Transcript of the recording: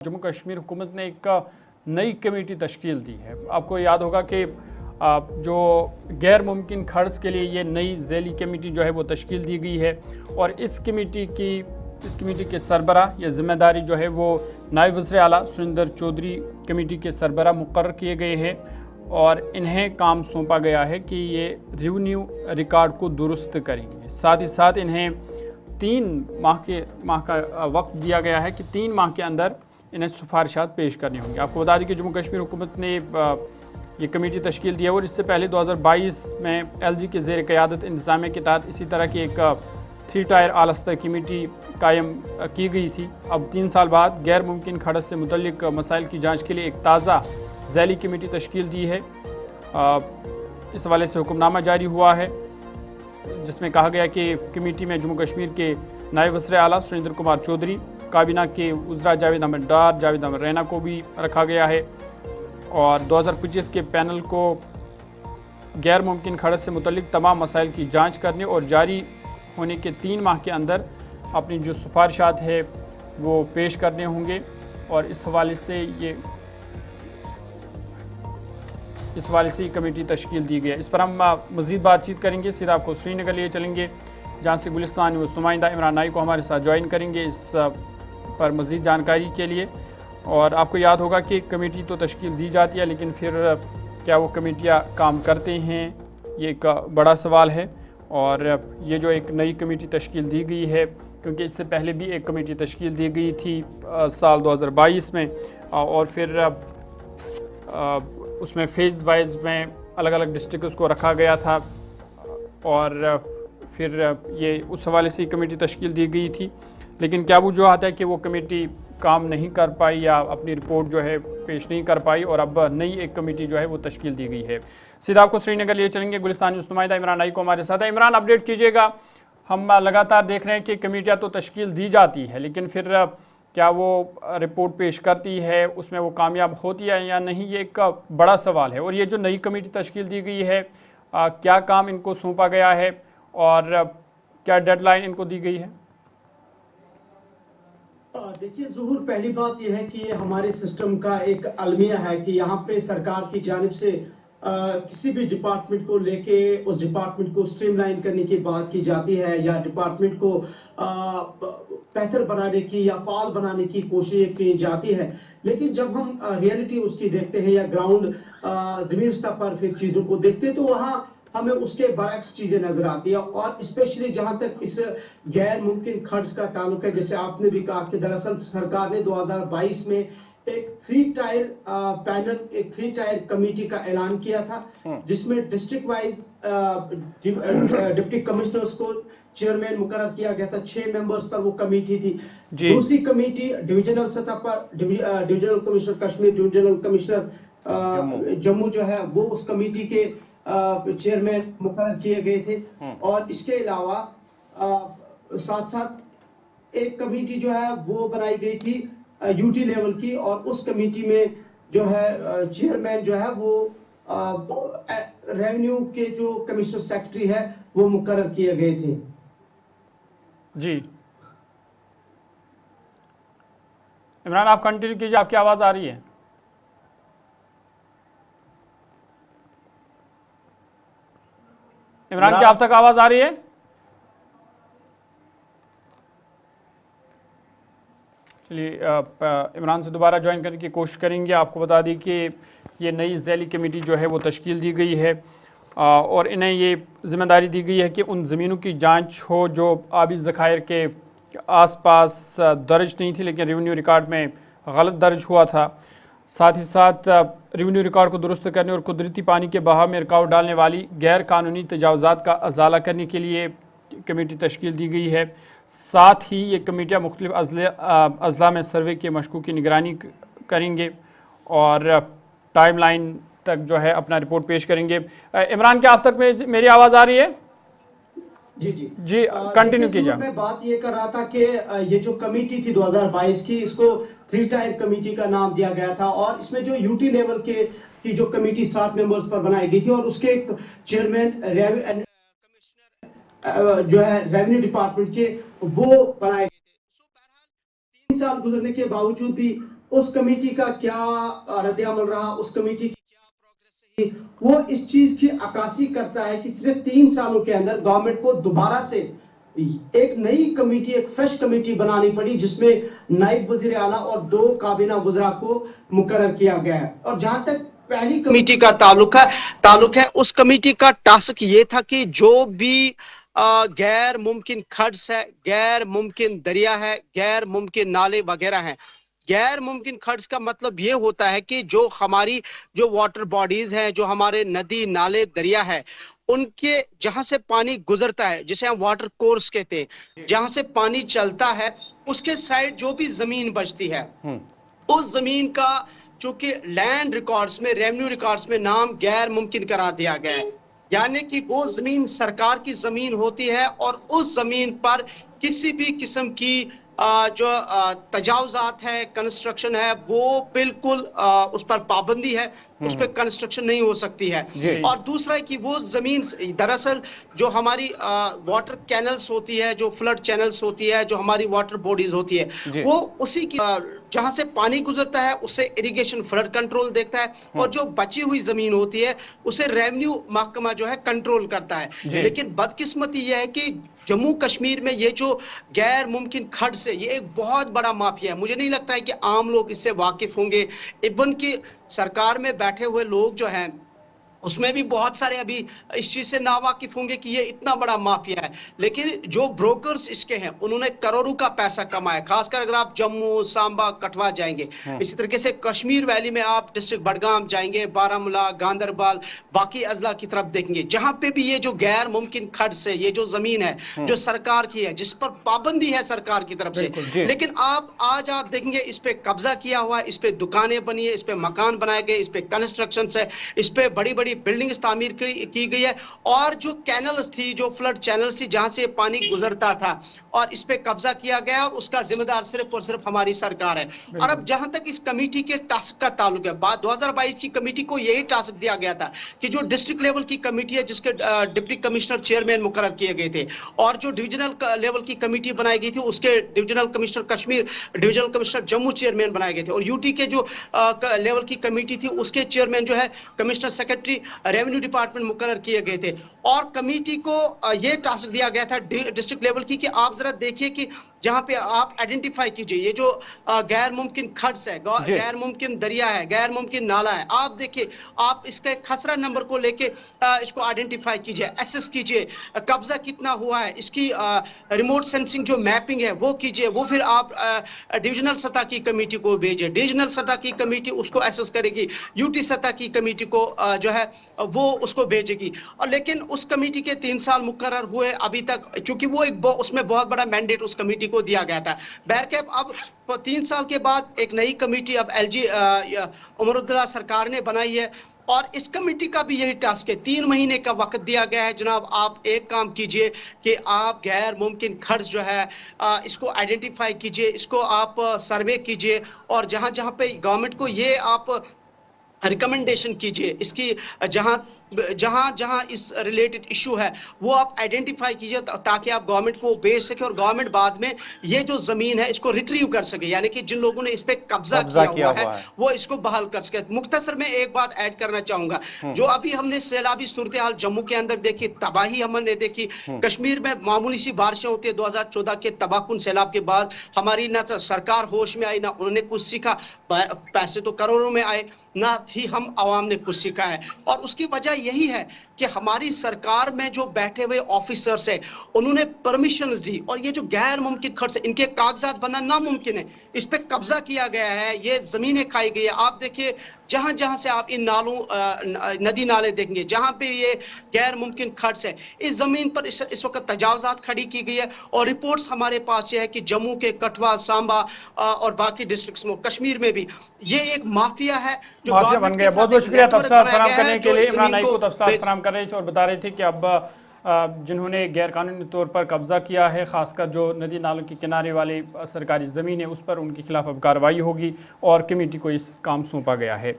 जम्मू कश्मीर हुकूमत ने एक नई कमेटी तश्कील दी है। आपको याद होगा कि जो गैर मुमकिन खर्च के लिए ये नई ज़ैली कमेटी जो है वो तश्कील दी गई है और इस कमेटी के सरबरा या ज़िम्मेदारी जो है वो नायब वज़ीर आला सुरेंद्र चौधरी कमेटी के सरबरा मुकर्रर किए गए हैं और इन्हें काम सौंपा गया है कि ये रेवेन्यू रिकॉर्ड को दुरुस्त करेंगे। साथ ही साथ इन्हें 3 माह का वक्त दिया गया है कि 3 माह के अंदर इन्हें सिफारिशात पेश करनी होंगी। आपको बता दें कि जम्मू कश्मीर हुकूमत ने ये कमेटी तश्कील दी है और इससे पहले 2022 में LG के ज़ेर क़यादत इंतज़ामिया के तहत इसी तरह की एक 3 टायर आलस्तर कमेटी कायम की गई थी। अब 3 साल बाद गैर मुमकिन खर्च से मुतल्लिक मसाइल की जाँच के लिए एक ताज़ा ज़ैली कमेटी तश्कील दी है। इस हवाले से हुक्मनामा जारी हुआ है जिसमें कहा गया कि कमेटी में जम्मू कश्मीर के नायब वज़ीर आला सुरेंद्र कुमार चौधरी, काबीना के वज़रा जावेद अहमद डार, जावेद अहमद रैना को भी रखा गया है और 2025 के पैनल को गैर मुमकिन खर्च से मुतल्लिक तमाम मसाइल की जांच करने और जारी होने के 3 माह के अंदर अपनी जो सिफारिशात है वो पेश करने होंगे और इस हवाले से ये कमेटी तश्कील दी गई है। इस पर हम मज़ीद बातचीत करेंगे। सीधा आपको श्रीनगर लिए चलेंगे जहाँ से गुलिस्तान न्यूज़ नुमाइंदा इमरान नाई को हमारे साथ ज्वाइन करेंगे इस पर मज़ीद जानकारी के लिए। और आपको याद होगा कि कमेटी तो तश्कील दी जाती है लेकिन फिर क्या वो कमेटियाँ काम करते हैं, ये एक बड़ा सवाल है। और ये जो एक नई कमेटी तश्कील दी गई है, क्योंकि इससे पहले भी एक कमेटी तश्कील दी गई थी साल 2022 में और फिर उसमें फेज़ वाइज में अलग अलग डिस्ट्रिक्ट्स को रखा गया था और फिर ये उस हवाले से कमेटी तश्कील दी गई थी। लेकिन क्या वो जो आता है कि वो कमेटी काम नहीं कर पाई या अपनी रिपोर्ट जो है पेश नहीं कर पाई और अब नई एक कमेटी जो है वो तश्कील दी गई है। सीधा आपको श्रीनगर लिए चलेंगे, गुलिस्तान न्यूज़ नुमाइंदा इमरान नाई को हमारे साथ है। इमरान, अपडेट कीजिएगा। हम लगातार देख रहे हैं कि कमेटियाँ तो तश्कील दी जाती है लेकिन फिर क्या वो रिपोर्ट पेश करती है, उसमें वो कामयाब होती है या नहीं, ये एक बड़ा सवाल है। और ये जो नई कमेटी तश्कील दी गई है, क्या काम इनको सौंपा गया है और क्या डेडलाइन इनको दी गई है? देखिए ज़हूर, पहली बात यह है कि ये हमारे सिस्टम का एक अलमिया है कि यहाँ पे सरकार की जानिब से किसी भी डिपार्टमेंट को लेके उस डिपार्टमेंट को स्ट्रीमलाइन करने की बात की जाती है या डिपार्टमेंट को बेहतर बनाने की या फाल बनाने की कोशिश की जाती है। लेकिन जब हम रियलिटी उसकी देखते हैं या ग्राउंड जमीन स्तर पर फिर चीजों को देखते हैं तो वहाँ हमें उसके बरक्स चीजें नजर आती है। और स्पेशली जहां तक इस गैर मुमकिन खर्च का ताल्लुक है, जैसे आपने भी कहा कि दरअसल सरकार ने 2022 में एक 3 टायर पैनल, एक 3 टायर कमेटी का ऐलान किया था जिसमें डिस्ट्रिक्ट वाइज डिप्टी कमिश्नर्स को चेयरमैन मुकर्रर किया गया था। 6 मेंबर्स पर वो कमेटी थी। दूसरी कमेटी डिविजनल सतह पर divisional commissioner Kashmir, divisional commissioner Jammu जो है वो उस कमेटी के चेयरमैन मुकर्रर किए गए थे। और इसके अलावा साथ साथ एक कमेटी जो है वो बनाई गई थी यूटी लेवल की और उस कमेटी में जो है चेयरमैन जो है वो रेवेन्यू के जो कमिश्नर सेक्रेटरी है वो मुकर्रर किए गए थे। जी इमरान, आप कंटिन्यू कीजिए, आपकी आवाज़ आ रही है। इमरान, क्या आप तक आवाज़ आ रही है? चलिए इमरान से दोबारा ज्वाइन करने की कोशिश करेंगे। आपको बता दी कि ये नई ज़ैली कमेटी जो है वो तश्कील दी गई है और इन्हें ये ज़िम्मेदारी दी गई है कि उन ज़मीनों की जांच हो जो आबी ज़खायर के आसपास दर्ज नहीं थी लेकिन रेवेन्यू रिकॉर्ड में गलत दर्ज हुआ था। साथ ही साथ रेवेन्यू रिकॉर्ड को दुरुस्त करने और कुदरती पानी के बहाव में रुकावट डालने वाली गैर कानूनी तजावज़ात का अज़ाला करने के लिए कमेटी तश्कील दी गई है। साथ ही ये कमेटियाँ मुख्तलिफ अज़ला में सर्वे के मशकूक की निगरानी करेंगे और टाइमलाइन तक जो है अपना रिपोर्ट पेश करेंगे। इमरान, क्या आप तक मेरी आवाज़ आ रही है? जी कंटिन्यू कीजिए। मैं बात ये कर रहा था कि ये जो कमेटी थी 2022 की, इसको 3 टायर कमेटी का नाम दिया गया था और इसमें जो यूटी लेवल की जो कमेटी 7 मेंबर्स पर बनाई गई थी और उसके चेयरमैन जो है रेवेन्यू डिपार्टमेंट के वो बनाए गए थे। 3 साल गुजरने के बावजूद भी उस कमेटी का क्या रद्द-ए-अमल रहा, उस कमेटी की क्या प्रोग्रेस रही, वो इस चीज की अक्कासी करता है कि सिर्फ 3 सालों के अंदर गवर्नमेंट को दोबारा से एक नई कमेटी, एक फ्रेश कमेटी बनानी पड़ी, जिसमें नायब वजीर आला और 2 काबीना वज़रा को मुकर्रर किया गया है। और जहां तक पहली कमेटी का ताल्लुक है, उस कमेटी का टास्क ये था कि जो भी गैर मुमकिन खड्स है, गैर मुमकिन दरिया है, गैर मुमकिन नाले वगैरह हैं। गैर मुमकिन खड्स का मतलब ये होता है कि जो हमारी जो वाटर बॉडीज हैं, जो हमारे नदी नाले दरिया है, उनके जहां से पानी गुजरता है, जिसे हम वाटर कोर्स कहते हैं, जहां से पानी चलता है, उसके साइड जो भी जमीन बचती है, उस जमीन का चूंकि लैंड रिकॉर्ड्स में, रेवेन्यू रिकॉर्ड्स में नाम गैर मुमकिन करार दिया गया है। यानी कि वो जमीन सरकार की जमीन होती है और उस जमीन पर किसी भी किस्म की जो तजावुजात है, कंस्ट्रक्शन है, वो बिल्कुल उस पर पाबंदी है, उस पर कंस्ट्रक्शन नहीं हो सकती है। और दूसरा है कि वो जमीन दरअसल जो हमारी वाटर कैनल्स होती है, जो फ्लड चैनल्स होती है, जो हमारी वाटर बॉडीज होती है, वो उसी की जहां से पानी गुजरता है उससे इरिगेशन फ्लड कंट्रोल देखता है, और जो बची हुई जमीन होती है उसे रेवेन्यू महकमा जो है कंट्रोल करता है। लेकिन बदकिस्मती यह है कि जम्मू कश्मीर में ये जो गैर मुमकिन खड्ड से, ये एक बहुत बड़ा माफिया है। मुझे नहीं लगता है कि आम लोग इससे वाकिफ होंगे। इवन की सरकार में बैठे हुए लोग जो हैं उसमें भी बहुत सारे अभी इस चीज से नावाकिफ होंगे कि ये इतना बड़ा माफिया है। लेकिन जो ब्रोकर्स इसके हैं उन्होंने करोड़ों का पैसा कमाया, खासकर अगर आप जम्मू, सांबा, कठवा जाएंगे, इसी तरीके से कश्मीर वैली में आप डिस्ट्रिक्ट बडगाम जाएंगे, बारामूला, गांदरबल, बाकी अजला की तरफ देखेंगे, जहां पे भी ये जो गैर मुमकिन खड्ड से ये जो जमीन है जो सरकार की है, जिस पर पाबंदी है सरकार की तरफ से, लेकिन आज आप देखेंगे इस पे कब्जा किया हुआ है, इस पे दुकानें बनी है, इस पे मकान बनाए गए, इस पे कंस्ट्रक्शन है, इस पे बड़ी बड़ी बिल्डिंग तामीर की गई है, और जो कैनल्स थी, जो फ्लड चैनल्स थी, जहां से पानी गुजरता था, और इस पे कब्जा किया गया, और उसका जिम्मेदार सिर्फ और सिर्फ हमारी सरकार है। और अब जहां तक इस कमेटी के टास्क का ताल्लुक है, 2022 की कमेटी को यही टास्क दिया गया था कि जो डिस्ट्रिक्ट लेवल की कमेटी है, जिसके डिप्टी कमिश्नर चेयरमैन मुकर्रर किए गए थे, और जो डिविजनल लेवल की कमेटी बनाई गई थी, उसके divisional commissioner Kashmir, divisional commissioner Jammu chairman बनाए गए थे, और यूटी के जो लेवल की कमेटी थी उसके चेयरमैन जो है कमिश्नर सेक्रेटरी रेवेन्यू डिपार्टमेंट मुकर्रर किए गए थे। और कमेटी को यह टास्क दिया गया था डिस्ट्रिक्ट लेवल की कि आप जरा देखिए कि जहां पे आप आइडेंटिफाई कीजिए ये जो गैर मुमकिन खड्स है, गैर मुमकिन दरिया है, गैर मुमकिन नाला है, आप देखिए, आप इसके खसरा नंबर को लेके इसको आइडेंटिफाई कीजिए, एसेस कीजिए, कब्जा कितना हुआ है, इसकी रिमोट सेंसिंग जो मैपिंग है वो कीजिए, वो फिर आप डिविजनल सतह की कमेटी को भेजिए, डिविजनल सतह की कमेटी उसको एसेस करेगी, यूटी सतह की कमेटी को जो है वो उसको भेजेगी। और लेकिन उस कमेटी के 3 साल मुकर्रर हुए अभी तक, चूंकि वो उसमें बहुत बड़ा मैंडेट उस कमेटी को दिया गया था। बहरकैफ अब 3 साल के बाद एक नई कमेटी अब एलजी उमर अब्दुल्ला सरकार ने बनाई है, और इस कमेटी का भी यही टास्क है। 3 महीने का वक्त दिया गया है। जनाब, आप एक काम कीजिए कि आप गैर मुमकिन खर्च जो है इसको आइडेंटिफाई कीजिए, इसको आप सर्वे कीजिए, और जहां जहां पे गवर्नमेंट को ये आप रिकमेंडेशन कीजिए, इसकी जहां जहां जहां इस रिलेटेड इशू है वो आप आइडेंटिफाई कीजिए, ताकि आप गवर्नमेंट को भेज सके, और गवर्नमेंट बाद में ये जो जमीन है इसको रिट्रीव कर सके, यानी कि जिन लोगों ने इस पे कब्जा किया हुआ है वो इसको बहाल कर सके। मुख्तसर में एक बात ऐड करना चाहूंगा, जो अभी हमने सैलाबी सूरत हाल जम्मू के अंदर देखी, तबाही हमने देखी, कश्मीर में मामूली सी बारिशें होती है, 2014 के तबाहकुन सैलाब के बाद हमारी ना सरकार होश में आई, ना उन्होंने कुछ सीखा, पैसे तो करोड़ों में आए, ना ही हम आवाम ने कुछ सीखा है। और उसकी वजह यही है कि हमारी सरकार में जो बैठे हुए ऑफिसर्स हैं उन्होंने परमिशंस दी, और ये जो गैर मुमकिन खर्च है इनके कागजात बनना नामुमकिन है, इस पे कब्जा किया गया है, ये जमीनें खाई गई है। आप देखिए, जहां जहां से आप इन नालों नदी नाले देखेंगे, जहां पे ये गैर मुमकिन खर्च है, इस जमीन पर इस वक्त तजावजात खड़ी की गई है, और रिपोर्ट्स हमारे पास ये है कि जम्मू के कठवा, सांबा और बाकी डिस्ट्रिक्ट्स में, कश्मीर में भी ये एक माफिया है जो बन गया। बहुत बहुत शुक्रिया तफसीलात फराहम करने के लिए। इमरान नाइक को तफसीलात फराहम कर रहे थे और बता रहे थे कि अब जिन्होंने गैरकानूनी तौर पर कब्जा किया है, खासकर जो नदी नालों के किनारे वाली सरकारी ज़मीन है, उस पर उनके खिलाफ अब कार्रवाई होगी और कमेटी को इस काम सौंपा गया है।